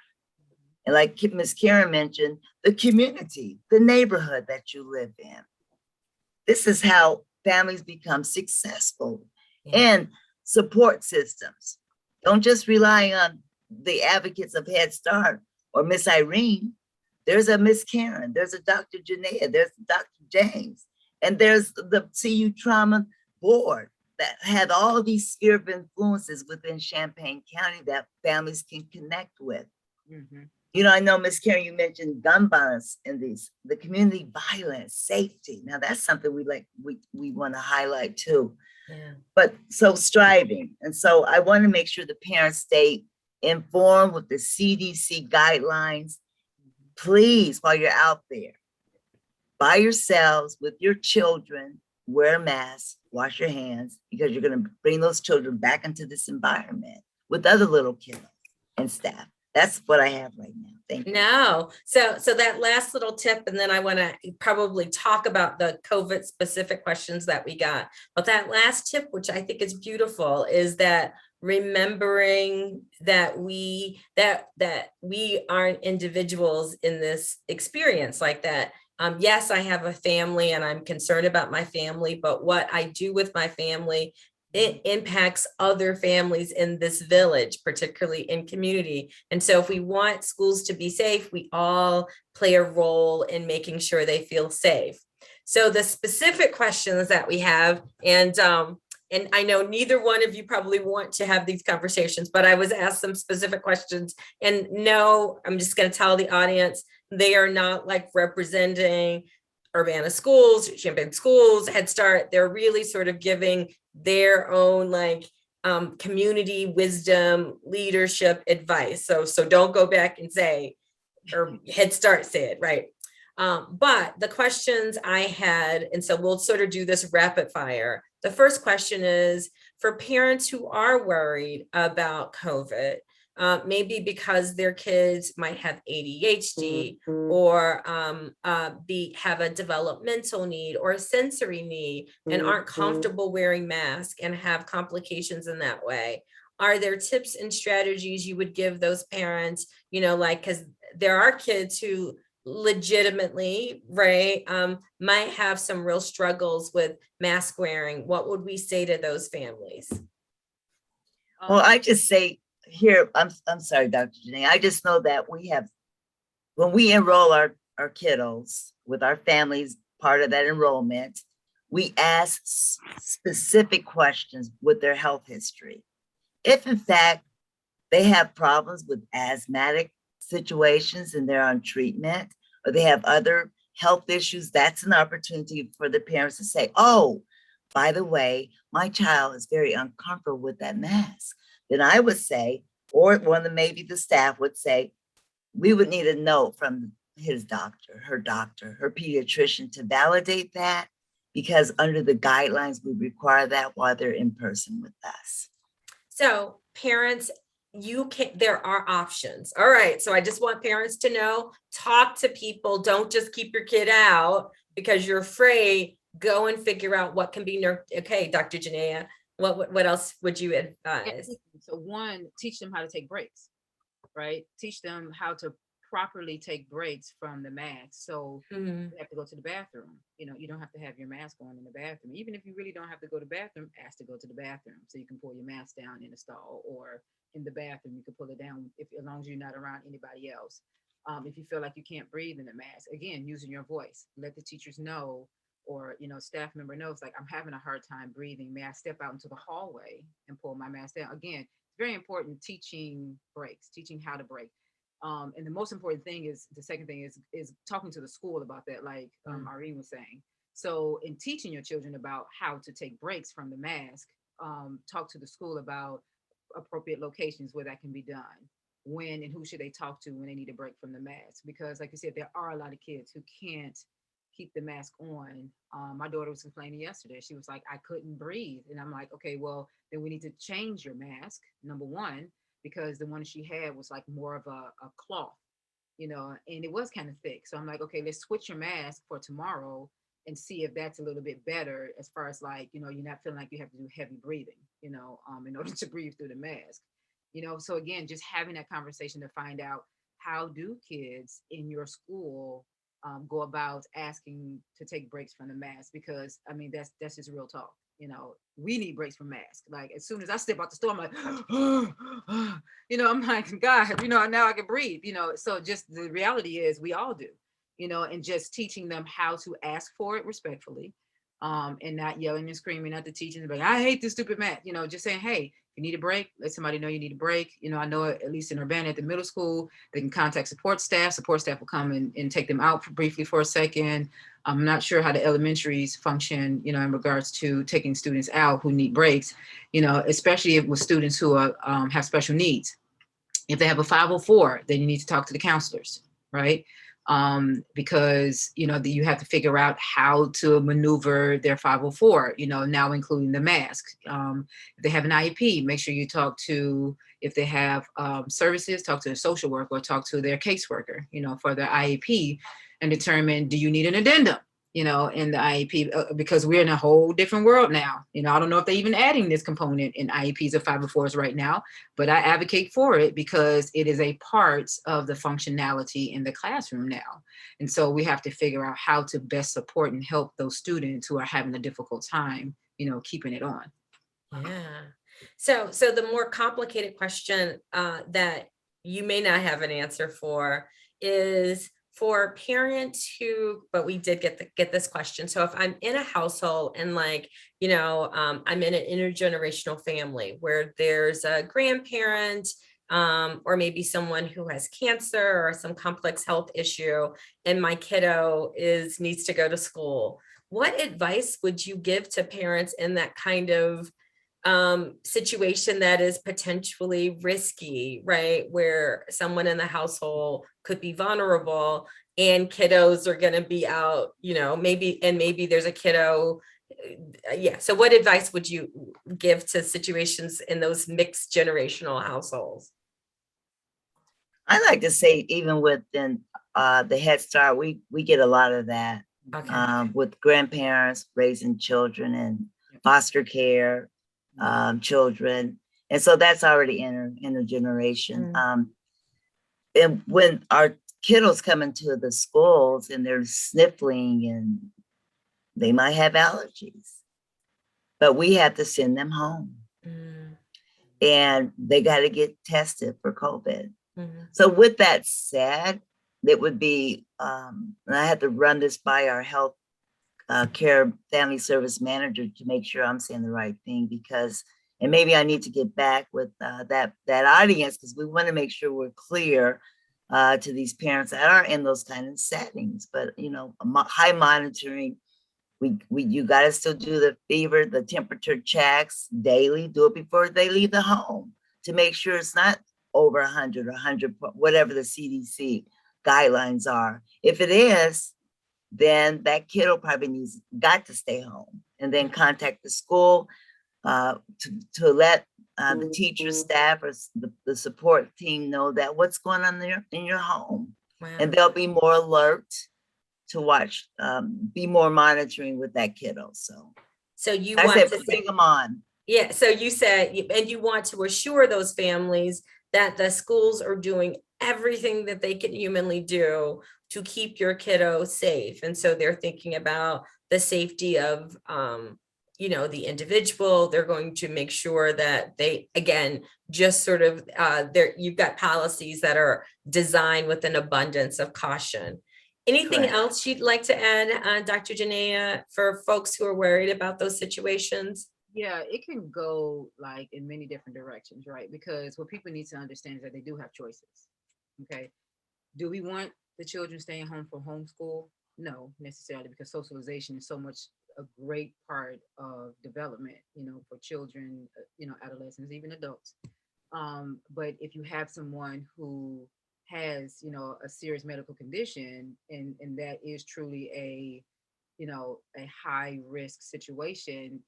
And like Ms. Karen mentioned, the community, the neighborhood that you live in. This is how families become successful. And support systems. Don't just rely on the advocates of Head Start or Miss Irene. There's a Miss Karen, there's a Dr. Janaea, there's Dr. James, and there's the CU Trauma Board that have all of these sphere of influences within Champaign County that families can connect with. I know, Ms. Karen, you mentioned gun violence in the community violence, safety. Now that's something we want to highlight too. But so striving. And so I want to make sure the parents stay informed with the CDC guidelines. Please, while you're out there, by yourselves with your children, wear a mask, wash your hands, because you're going to bring those children back into this environment with other little kids and staff. That's what I have right now. Thank you. No. So that last little tip, and then I want to probably talk about the COVID specific questions that we got. But that last tip, which I think is beautiful, is that remembering that we aren't individuals in this experience like that. Yes, I have a family and I'm concerned about my family, but what I do with my family, it impacts other families in this village, particularly in community. And so if we want schools to be safe, we all play a role in making sure they feel safe. So the specific questions that we have, and I know neither one of you probably want to have these conversations, but I was asked some specific questions, and no, I'm just going to tell the audience, they are not like representing Urbana schools, Champaign schools, Head Start. They're really sort of giving their own community wisdom, leadership advice. So don't go back and say, or Head Start said, right? But the questions I had, and so we'll sort of do this rapid fire. The first question is for parents who are worried about COVID, maybe because their kids might have ADHD or have a developmental need or a sensory need and aren't comfortable wearing masks and have complications in that way. Are there tips and strategies you would give those parents, because there are kids who legitimately, right, might have some real struggles with mask wearing. What would we say to those families? Well, I just say here, I'm sorry, Dr. Janae, I just know that when we enroll our kiddos with our families, part of that enrollment, we ask specific questions with their health history. If in fact they have problems with asthmatic situations and they're on treatment, or they have other health issues, that's an opportunity for the parents to say, oh, by the way, my child is very uncomfortable with that mask. Then I would say, or maybe the staff would say, we would need a note from his doctor, her pediatrician to validate that, because under the guidelines, we require that while they're in person with us. So parents, there are options. All right. So I just want parents to know, talk to people. Don't just keep your kid out because you're afraid. Go and figure out what can be okay, Dr. Janaea, What else would you And advise? so one, teach them how to take breaks, right? Teach them how to properly take breaks from the mask. So Mhm. you have to go to the bathroom. You don't have to have your mask on in the bathroom. Even if you really don't have to go to the bathroom, ask to go to the bathroom. So you can pull your mask down in the stall, or in the bathroom, you can pull it down as long as you're not around anybody else. If you feel like you can't breathe in the mask, again, using your voice, let the teachers know, or staff member knows, like, I'm having a hard time breathing. May I step out into the hallway and pull my mask down? Again, it's very important, teaching breaks, teaching how to break. And the most important thing is, the second thing is talking to the school about that, like Irene was saying. So in teaching your children about how to take breaks from the mask, talk to the school about appropriate locations where that can be done. When and who should they talk to when they need a break from the mask? Because like you said, there are a lot of kids who can't keep the mask on. My daughter was complaining yesterday. She was like, I couldn't breathe. And I'm like, okay, well, then we need to change your mask, number one, because the one she had was like more of a cloth, and it was kind of thick. So I'm like, okay, let's switch your mask for tomorrow and see if that's a little bit better, as far as, like, you're not feeling like you have to do heavy breathing, in order to breathe through the mask. So again, just having that conversation to find out, how do kids in your school go about asking to take breaks from the mask? Because I mean, that's just real talk. We need breaks from masks. Like, as soon as I step out the store, I'm like, I'm like, God, now I can breathe. So just the reality is, we all do. And just teaching them how to ask for it respectfully, and not yelling and screaming at the teachers, like, I hate this stupid mask. Just saying, hey, you need a break, let somebody know you need a break. I know at least in Urbana at the middle school, they can contact support staff. Support staff will come and take them out briefly for a second. I'm not sure how the elementaries function, in regards to taking students out who need breaks, especially with students who are, have special needs. If they have a 504, then you need to talk to the counselors, right? Because you have to figure out how to maneuver their 504, now including the mask. If they have an IEP, make sure you talk to, if they have services, talk to the social worker or talk to their caseworker, for their IEP, and determine, do you need an addendum, in the IEP, because we're in a whole different world now. I don't know if they're even adding this component in IEPs or 504s right now, but I advocate for it because it is a part of the functionality in the classroom now. And so we have to figure out how to best support and help those students who are having a difficult time, keeping it on. Yeah. So the more complicated question that you may not have an answer for is for parents who, but we did get this question. So if I'm in a household and, like, I'm in an intergenerational family where there's a grandparent, or maybe someone who has cancer or some complex health issue, and my kiddo needs to go to school, what advice would you give to parents in that kind of situation that is potentially risky, right? Where someone in the household could be vulnerable and kiddos are going to be out, maybe there's a kiddo. Yeah. So what advice would you give to situations in those mixed generational households? I like to say, even within the Head Start, we get a lot of that Okay. with grandparents raising children and foster care children. And so that's already intergeneration. And when our kiddos come into the schools and they're sniffling and they might have allergies, but we have to send them home. And they got to get tested for COVID. So with that said, it would be, and I had to run this by our health care family service manager to make sure I'm saying the right thing, because, and maybe I need to get back with that audience, because we want to make sure we're clear to these parents that are in those kind of settings. But high monitoring, you got to still do the fever, the temperature checks daily. Do it before they leave the home to make sure it's not over 100 or 100, whatever the CDC guidelines are. If it is, then that kiddo probably got to stay home, and then contact the school to let the teacher, staff, or the support team know that what's going on there in your home. Wow. And they'll be more alert to watch, be more monitoring with that kiddo. So you I want said, to bring them on. Yeah, so you said, and you want to assure those families that the schools are doing everything that they can humanly do to keep your kiddo safe. And so they're thinking about the safety of, the individual. They're going to make sure that they, again, just sort of, you've got policies that are designed with an abundance of caution. Anything Correct. else you'd like to add, Dr. Janaea, for folks who are worried about those situations? Yeah, it can go like in many different directions, right? Because what people need to understand is that they do have choices. Okay. Do we want the children staying home for homeschool? No, necessarily, because socialization is so much a great part of development, for children, adolescents, even adults. But if you have someone who has, a serious medical condition, and that is truly a high risk situation,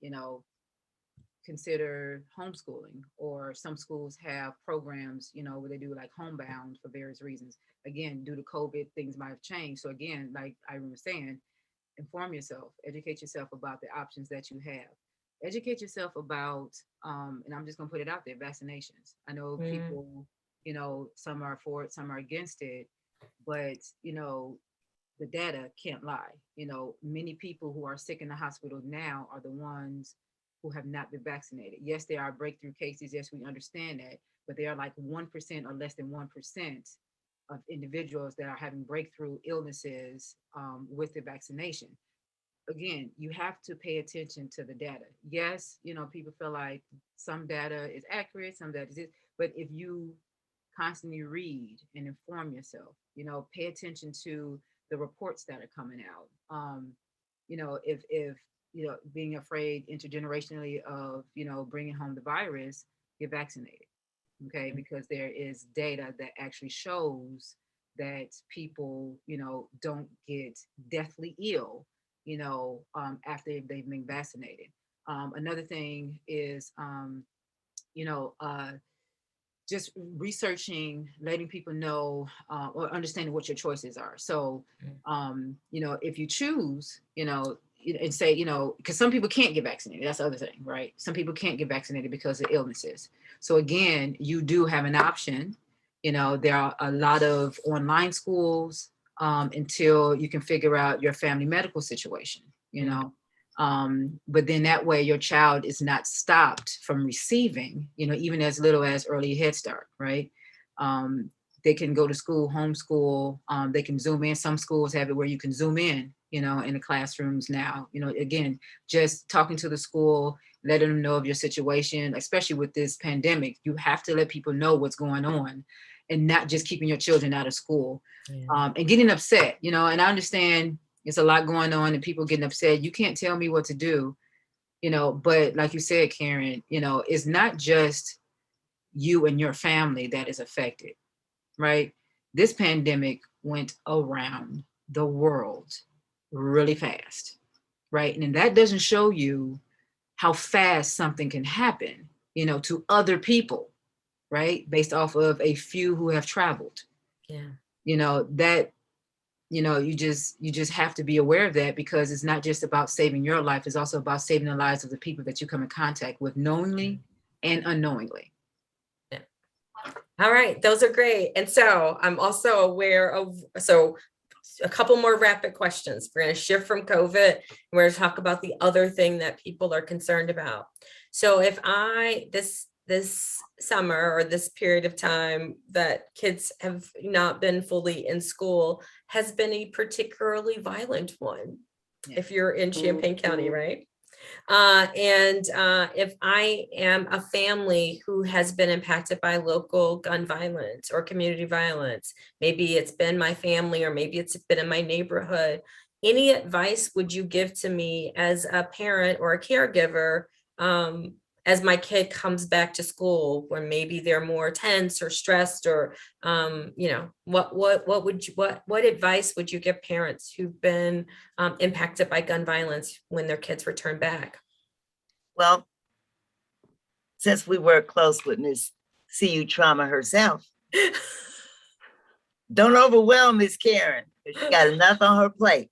consider homeschooling. Or some schools have programs, where they do like homebound for various reasons. Again, due to COVID, things might have changed. So again, like I was saying, inform yourself, educate yourself about the options that you have. Educate yourself about, and I'm just gonna put it out there, vaccinations. I know people, some are for it, some are against it, but the data can't lie. Many people who are sick in the hospital now are the ones who have not been vaccinated. Yes, there are breakthrough cases. Yes, we understand that, but they are like 1% or less than 1% of individuals that are having breakthrough illnesses with the vaccination. Again, you have to pay attention to the data. Yes, people feel like some data is accurate, some data is, but if you constantly read and inform yourself, pay attention to the reports that are coming out. If being afraid intergenerationally of, bringing home the virus, get vaccinated. Okay, because there is data that actually shows that people, don't get deathly ill, after they've been vaccinated. Another thing is, you know, uh, just researching, letting people know, or understanding what your choices are. So, if you choose, and say, because some people can't get vaccinated. That's the other thing, right? Some people can't get vaccinated because of illnesses. So again, you do have an option. There are a lot of online schools, until you can figure out your family medical situation, but then that way your child is not stopped from receiving, even as little as early Head Start, right? They can go to school, homeschool, they can Zoom in. Some schools have it where you can Zoom in, in the classrooms now. Again, just talking to the school, letting them know of your situation, especially with this pandemic. You have to let people know what's going on and not just keeping your children out of school. And getting upset, and I understand it's a lot going on and people getting upset. You can't tell me what to do, but like you said, Karen, it's not just you and your family that is affected, right? This pandemic went around the world really fast, right? And that doesn't show you how fast something can happen, to other people, right? Based off of a few who have traveled. That you just have to be aware of that, because it's not just about saving your life, it's also about saving the lives of the people that you come in contact with, knowingly and unknowingly. All right, those are great. And so I'm also aware of, a couple more rapid questions. We're going to shift from COVID and we're going to talk about the other thing that people are concerned about. So if this summer, or this period of time that kids have not been fully in school, has been a particularly violent one. If you're in Champaign County, right? If I am a family who has been impacted by local gun violence or community violence, maybe it's been my family or maybe it's been in my neighborhood, any advice would you give to me as a parent or a caregiver, as my kid comes back to school, when maybe they're more tense or stressed, or what advice would you give parents who've been impacted by gun violence when their kids return back? Well, since we work close with Miss CU Trauma herself, don't overwhelm Miss Karen, because she got enough on her plate.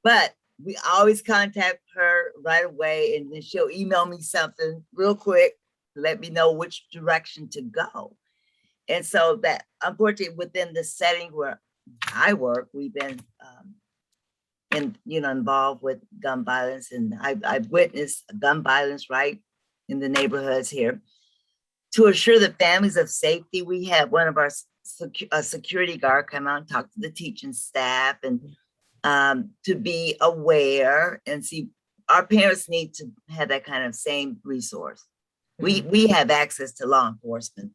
But we always contact her right away, and then she'll email me something real quick to let me know which direction to go. And so that, unfortunately, within the setting where I work, we've been involved with gun violence, and I've witnessed gun violence right in the neighborhoods here. To assure the families of safety, we have one of our security guard come out and talk to the teaching staff, and to be aware and see, our parents need to have that kind of same resource. We have access to law enforcement,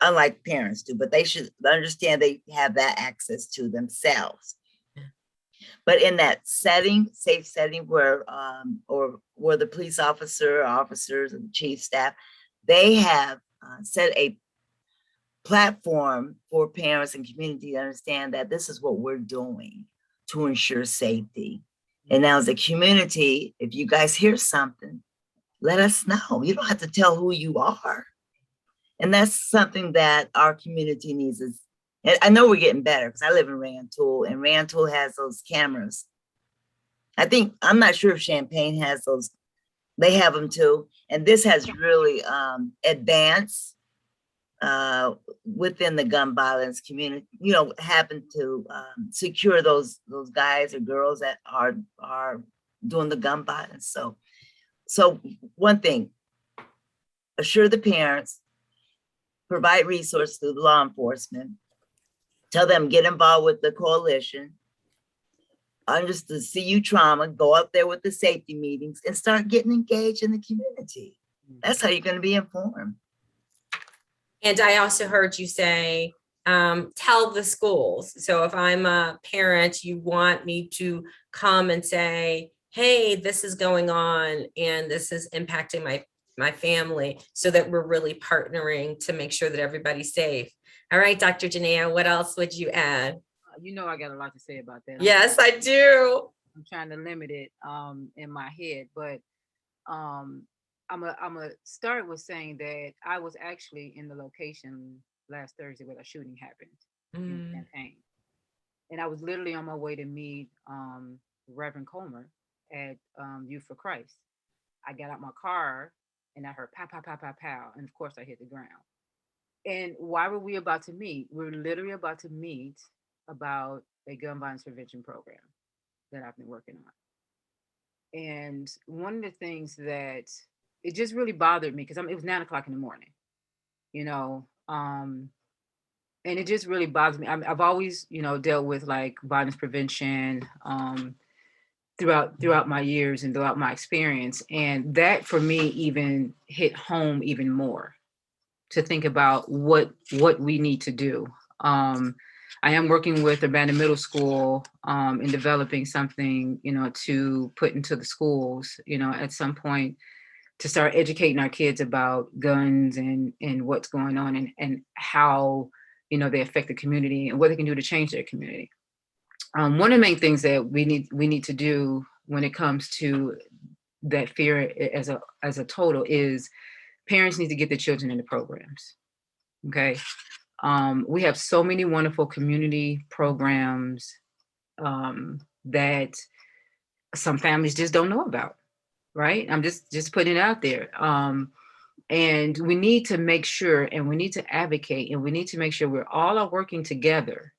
unlike parents do, but they should understand they have that access to themselves. But in that setting, safe setting where, or where the police officers and chief staff, they have set a platform for parents and community to understand that this is what we're doing to ensure safety. And now as a community, if you guys hear something, let us know. You don't have to tell who you are. And that's something that our community needs. Is, and I know we're getting better because I live in Rantoul, and Rantoul has those cameras. I'm not sure if Champaign has those. They have them too. And this has really advanced within the gun violence community, happen to secure those guys or girls that are doing the gun violence. So one thing, assure the parents, provide resources to the law enforcement, tell them get involved with the coalition, just the CU trauma, go up there with the safety meetings and start getting engaged in the community. That's how you're going to be informed. And I also heard you say, tell the schools. So if I'm a parent, you want me to come and say, hey, this is going on and this is impacting my family, so that we're really partnering to make sure that everybody's safe. All right, Dr. Janaea, what else would you add? You know, I got a lot to say about that. Yes, I do. I'm trying to limit it in my head, but I'm gonna start with saying that I was actually in the location last Thursday where the shooting happened in Champaign. And I was literally on my way to meet Reverend Comer at Youth for Christ. I got out my car and I heard pow, pow, pow, pow, pow. And of course I hit the ground. And why were we about to meet? We were literally about to meet about a gun violence prevention program that I've been working on. And one of the things that it just really bothered me, because it was 9 o'clock in the morning, and it just really bothers me. I've always, dealt with like violence prevention throughout my years and throughout my experience. And that for me even hit home even more, to think about what we need to do. I am working with Urbana Middle School in developing something, to put into the schools, at some point, to start educating our kids about guns and what's going on and how, they affect the community and what they can do to change their community. One of the main things that we need to do when it comes to that fear as a total is parents need to get their children into programs. Okay. We have so many wonderful community programs that some families just don't know about, right? I'm just putting it out there. And we need to make sure, and we need to advocate, and we need to make sure we're all are working together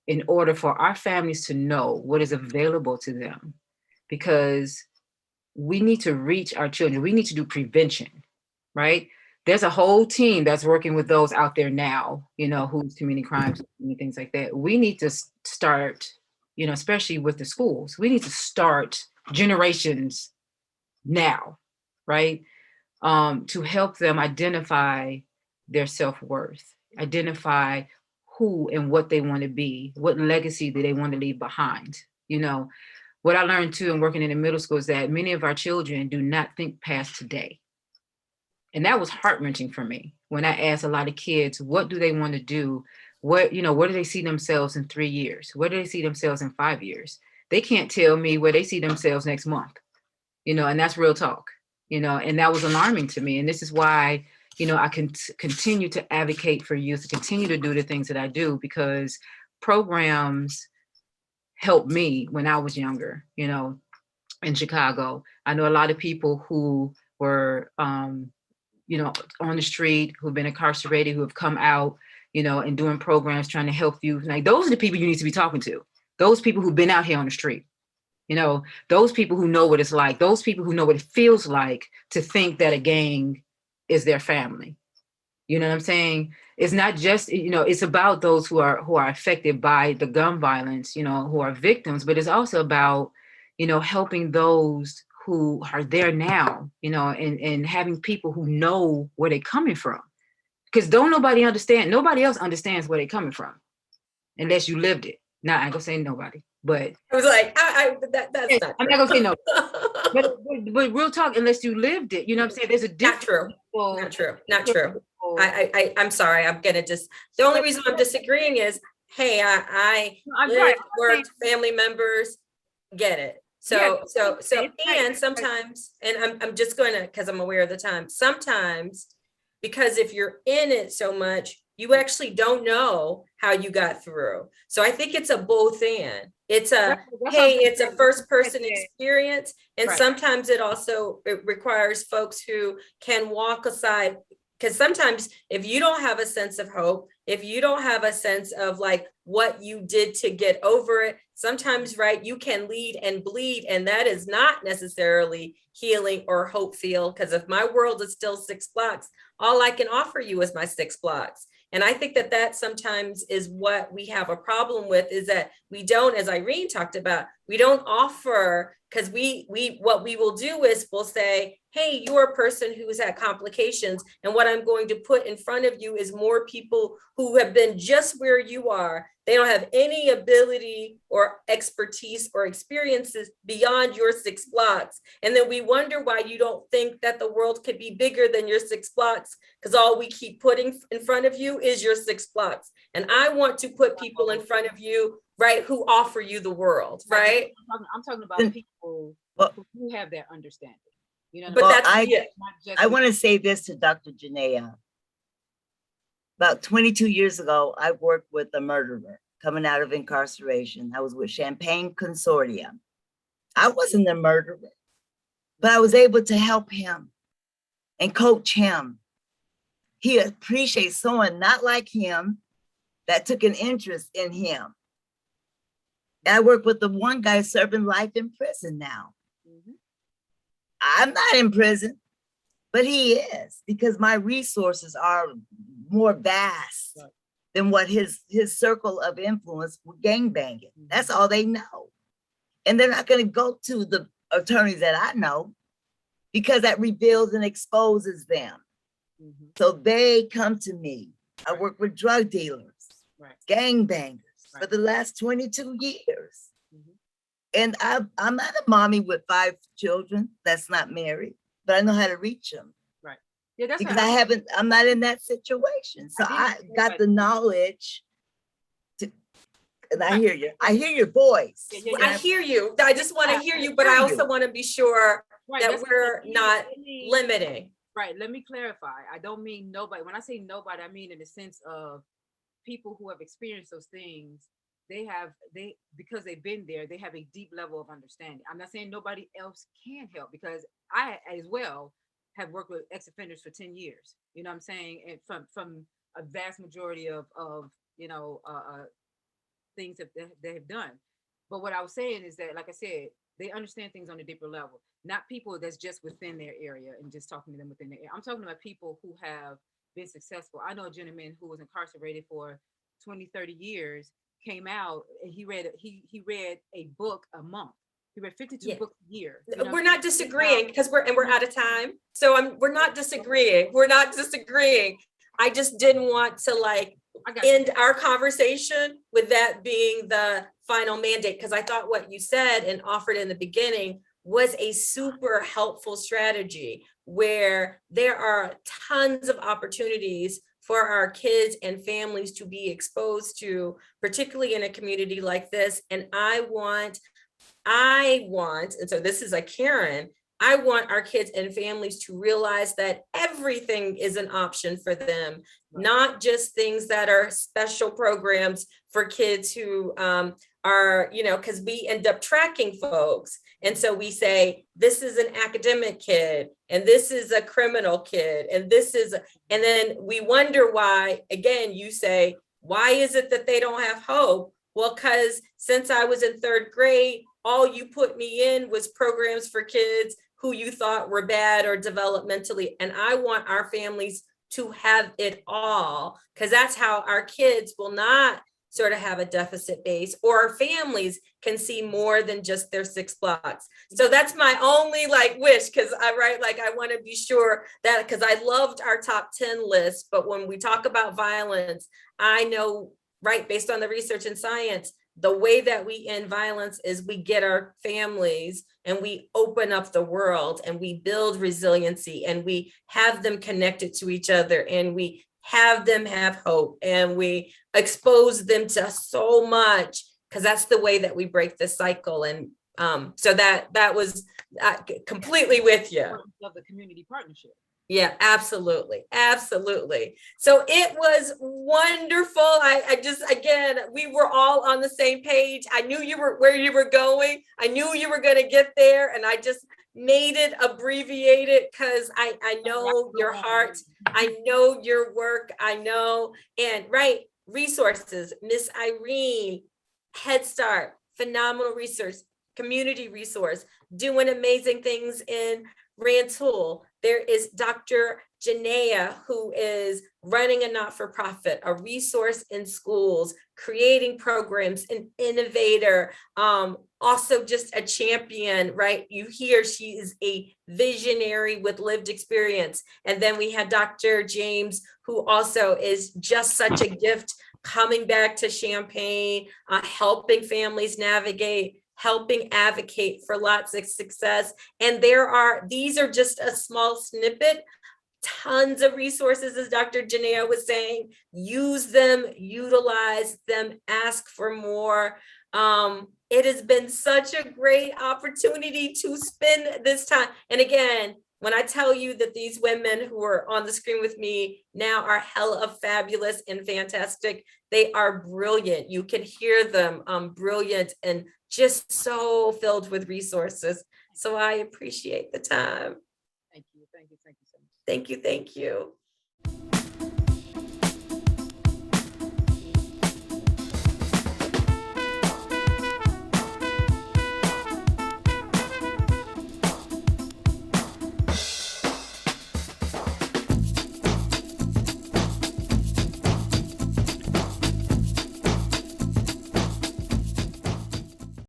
in order for our families to know what is available to them, because we need to reach our children. We need to do prevention, right? There's a whole team that's working with those out there now, who's community crimes and things like that. We need to start, especially with the schools, we need to start generations now, right? To help them identify their self-worth, identify who and what they want to be, what legacy do they want to leave behind. What I learned too in working in the middle school is that many of our children do not think past today. And that was heart-wrenching for me when I asked a lot of kids, what do they want to do? Where do they see themselves in 3 years? Where do they see themselves in 5 years? They can't tell me where they see themselves next month, and that's real talk, and that was alarming to me. And this is why, I can continue to advocate for youth, to continue to do the things that I do, because programs helped me when I was younger, you know, in Chicago. I know a lot of people who were, you know, on the street, who've been incarcerated, who have come out, you know, and doing programs trying to help you. Like, those are the people you need to be talking to. Those people who've been out here on the street, you know, those people who know what it's like, those people who know what it feels like to think that a gang is their family. You know what I'm saying? It's not just, you know, it's about those who are affected by the gun violence, you know, who are victims, but it's also about, you know, helping those who are there now, you know, and having people who know where they're coming from. Because nobody else understands where they're coming from unless you lived it. Now, I ain't gonna say nobody, but I was like, that's not I'm true. not gonna say no. But real talk, unless you lived it, you know what I'm saying? There's a Not difference. true. Not true. Not true. I'm sorry. I'm gonna just, the only reason I'm disagreeing is, hey, I I'm lived, right. worked, family members, get it. So, Right. and sometimes, and I'm just going to, because I'm aware of the time, sometimes, because if you're in it so much, you actually don't know how you got through. So I think it's a both and. It's a, hey, it's a first person experience. And Right. sometimes it requires folks who can walk aside. Because sometimes if you don't have a sense of hope, if you don't have a sense of like what you did to get over it, sometimes, right, you can lead and bleed. And that is not necessarily healing or hope feel. Because if my world is still 6 blocks, all I can offer you is my 6 blocks. And I think that sometimes is what we have a problem with, is that we don't, as Irene talked about, we don't offer, because what we will do is we'll say, hey, you're a person who's had complications. And what I'm going to put in front of you is more people who have been just where you are. They don't have any ability or expertise or experiences beyond your 6 blocks. And then we wonder why you don't think that the world could be bigger than your 6 blocks, because all we keep putting in front of you is your 6 blocks. And I want to put people in front of you, right, who offer you the world, right? I'm talking about people who have that understanding. You know, but well, that's I want to say this to Dr. Janaea. About 22 years ago, I worked with a murderer coming out of incarceration. I was with Champaign Consortium. I wasn't a murderer, but I was able to help him and coach him. He appreciates someone not like him that took an interest in him. And I work with the one guy serving life in prison now. Mm-hmm. I'm not in prison, but he is, because my resources are more vast than what his circle of influence with gangbanging. That's all they know. And they're not going to go to the attorneys that I know, because that reveals and exposes them. Mm-hmm. So they come to me. I work with drug dealers, gangbangers for the last 22 years. Mm-hmm. And I'm not a mommy with 5 children that's not married, but I know how to reach them. Right. Yeah, that's because I'm not in that situation. So I got the knowledge to, and I hear you. I hear your voice. I hear you. I just want to hear you, but I also want to be sure that we're not limiting. Right. Let me clarify. I don't mean nobody. When I say nobody, I mean in the sense of people who have experienced those things. Because they've been there, they have a deep level of understanding. I'm not saying nobody else can help, because I as well have worked with ex-offenders for 10 years. You know what I'm saying? And from a vast majority of you know, things that they have done. But what I was saying is that, like I said, they understand things on a deeper level, not people that's just within their area and just talking to them within their area. I'm talking about people who have been successful. I know a gentleman who was incarcerated for 20, 30 years, came out and he read a book a month. He read 52 books a year. You know, we're not disagreeing, because we're out of time. So we're not disagreeing. We're not disagreeing. I just didn't want to end our conversation with that being the final mandate, because I thought what you said and offered in the beginning was a super helpful strategy, where there are tons of opportunities for our kids and families to be exposed to, particularly in a community like this. And I want, and so this is a Karen, I want our kids and families to realize that everything is an option for them, not just things that are special programs for kids who are, because we end up tracking folks. And so we say, this is an academic kid, and this is a criminal kid, and and then we wonder why, again, you say, why is it that they don't have hope? Well, because since I was in 3rd grade, all you put me in was programs for kids who you thought were bad or developmentally. And I want our families to have it all, because that's how our kids will not sort of have a deficit base, or our families can see more than just their 6 blocks. So that's my only wish, because I want to be sure that, because I loved our top 10 list, but when we talk about violence, I know, based on the research and science, the way that we end violence is we get our families and we open up the world and we build resiliency and we have them connected to each other and we have them have hope and we expose them to so much, because that's the way that we break the cycle. And so that was completely with you. Of the community partnership. Yeah, absolutely. Absolutely. So it was wonderful. I just, again, we were all on the same page. I knew where you were going. I knew you were going to get there. And I just made it abbreviated because I know your heart. I know your work. I know. And resources, Miss Irene, Head Start, phenomenal research, community resource, doing amazing things in Rantoul. There is Dr. Janaea, who is running a not-for-profit, a resource in schools, creating programs, an innovator, also just a champion, You hear she is a visionary with lived experience. And then we had Dr. James, who also is just such a gift, coming back to Champaign, helping families navigate, helping advocate for lots of success. And these are just a small snippet, tons of resources, as Dr. Janaea was saying. Use them, utilize them, ask for more. It has been such a great opportunity to spend this time. And again, when I tell you that these women who are on the screen with me now are hella fabulous and fantastic, they are brilliant. You can hear them, brilliant and just so filled with resources. So I appreciate the time. Thank you. Thank you. Thank you so much. Thank you. Thank you.